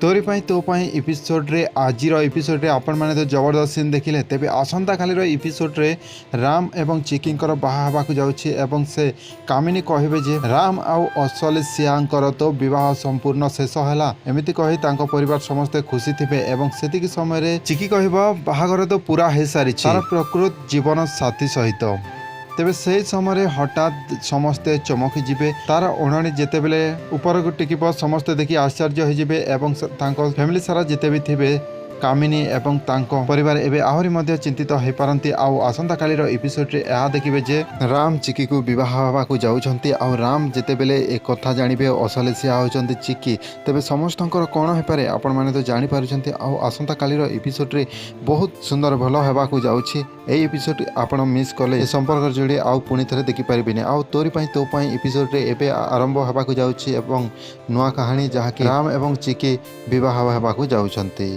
तोरी तो एपिसोड रे आजिर एपिसोड रे आपण माने तो जबरदस्त सीन देखिले तेबे आसंता कालीर एपिसोड रे राम एवं चिकिंकर बाहा हेबाकु जाउछि एवं से कामिनी कहबे जे राम आउ असलेसियाଙ୍କର तो विवाह संपूर्ण शेष हैला एमिति कहि तांको परिवार समस्ते खुशी थिबे एवं सेतिक समय रे चिकी कहबो बाहाघर तो पूरा हे सारी तार प्रकृत जीवन साथी सहित तेबे से समय हठात समस्ते चमकी जिबे तार ओणाणी जेतेबेले ऊपर को टिकिब समस्ते देखि आश्चर्य हो जिबे एवं तांको फैमिली सारा जिते भी थिबे कामिनी एवं तांको परिवार एबे आहरी मध्य चिंतित हो पारंती आउ आसंता कालीर एपिसोड रे यहा देखिबे जे राम चिकी को विवाह हेबाकु जाउछंती आउ राम जेतेबेले एक कथा जानिबे असलेसिया होचंती चिकी तेबे समस्तंकर कोन हे पारे आपण माने तो जानि पारुछंती आउ आसंता कालीर एपिसोड रे बहुत सुंदर भलो हेबाकु जाउछि ए एपिसोड आपण मिस कले संपर्क जोड़ी आउ पुनी थरे देखि परिबिने आउ तोरी पई तो पई एपिसोड रे एबे आरंभ हेबाकु जाउछि एवं नुआ कहानी जहा कि राम एवं चिकी विवाह हेबाकु जाउछंती।